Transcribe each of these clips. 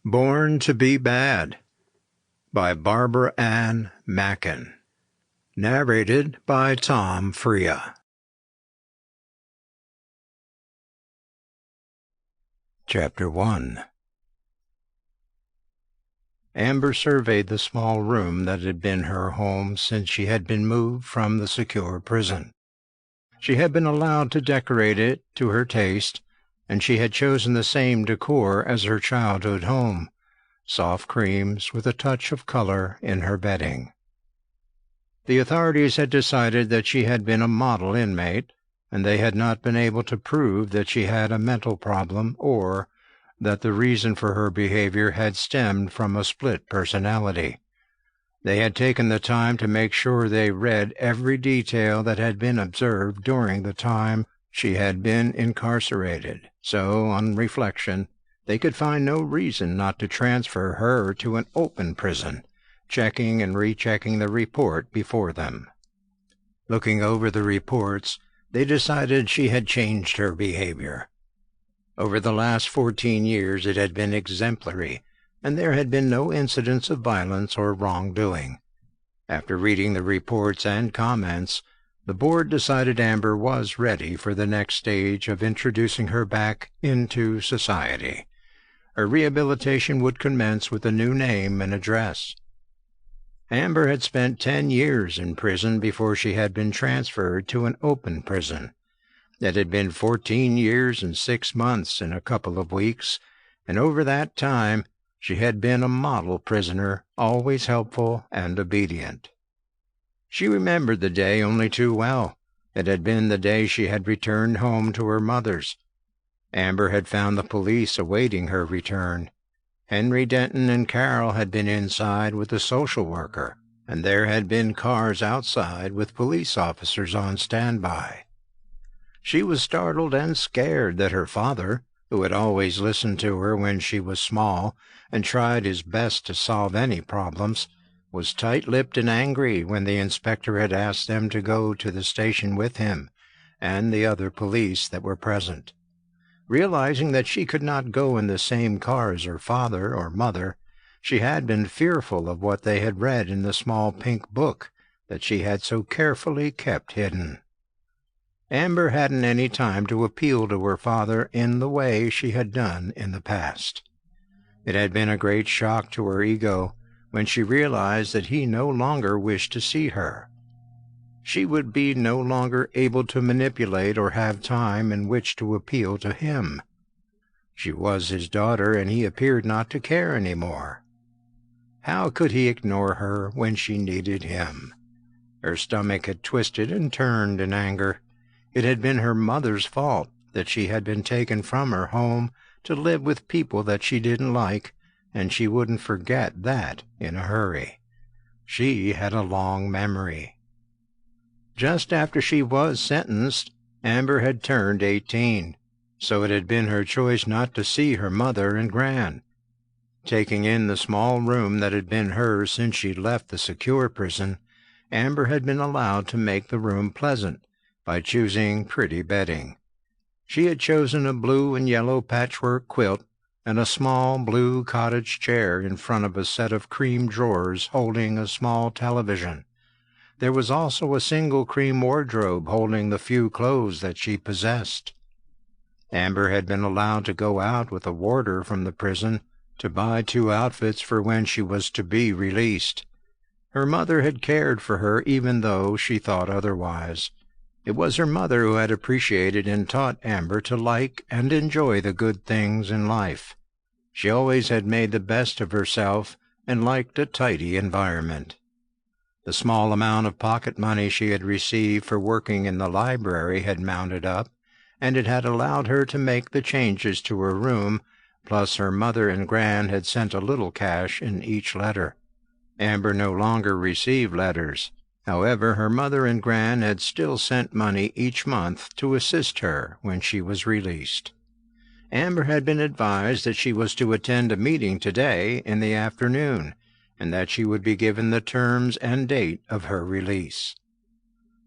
Born to be Bad by Barbara Ann Machin. Narrated by Fria. Chapter 1. Amber surveyed the small room that had been her home since she had been moved from the secure prison. She had been allowed to decorate it to her taste, and she had chosen the same decor as her childhood home, soft creams with a touch of color in her bedding. The authorities had decided that she had been a model inmate, and they had not been able to prove that she had a mental problem or that the reason for her behavior had stemmed from a split personality. They had taken the time to make sure they read every detail that had been observed during the time she had been incarcerated, so, on reflection, they could find no reason not to transfer her to an open prison, checking and rechecking the report before them. Looking over the reports, they decided she had changed her behavior. Over the last 14 years it had been exemplary, and there had been no incidents of violence or wrongdoing. After reading the reports and comments, the board decided Amber was ready for the next stage of introducing her back into society. Her rehabilitation would commence with a new name and address. Amber had spent 10 years in prison before she had been transferred to an open prison. It had been 14 years and 6 months in a couple of weeks, and over that time she had been a model prisoner, always helpful and obedient. She remembered the day only too well. It had been the day she had returned home to her mother's. Amber had found the police awaiting her return. Henry Denton and Carol had been inside with the social worker, and there had been cars outside with police officers on standby. She was startled and scared that her father, who had always listened to her when she was small and tried his best to solve any problems, was tight-lipped and angry when the inspector had asked them to go to the station with him and the other police that were present. Realizing that she could not go in the same car as her father or mother, she had been fearful of what they had read in the small pink book that she had so carefully kept hidden. Amber hadn't any time to appeal to her father in the way she had done in the past. It had been a great shock to her ego when she realized that he no longer wished to see her. She would be no longer able to manipulate or have time in which to appeal to him. She was his daughter, and he appeared not to care any more. How could he ignore her when she needed him? Her stomach had twisted and turned in anger. It had been her mother's fault that she had been taken from her home to live with people that she didn't like, and she wouldn't forget that in a hurry. She had a long memory. Just after she was sentenced, Amber had turned 18, so it had been her choice not to see her mother and Gran. Taking in the small room that had been hers since she left the secure prison, Amber had been allowed to make the room pleasant by choosing pretty bedding. She had chosen a blue and yellow patchwork quilt and a small blue cottage chair in front of a set of cream drawers holding a small television. There was also a single cream wardrobe holding the few clothes that she possessed. Amber had been allowed to go out with a warder from the prison to buy 2 outfits for when she was to be released. Her mother had cared for her even though she thought otherwise. It was her mother who had appreciated and taught Amber to like and enjoy the good things in life. She always had made the best of herself and liked a tidy environment. The small amount of pocket money she had received for working in the library had mounted up, and it had allowed her to make the changes to her room, plus her mother and Gran had sent a little cash in each letter. Amber no longer received letters. However, her mother and Gran had still sent money each month to assist her when she was released. Amber had been advised that she was to attend a meeting today in the afternoon, and that she would be given the terms and date of her release.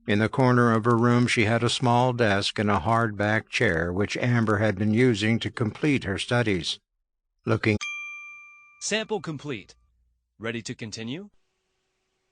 In the corner of her room she had a small desk and a hard-back chair which Amber had been using to complete her studies. Looking Sample complete. Ready to continue?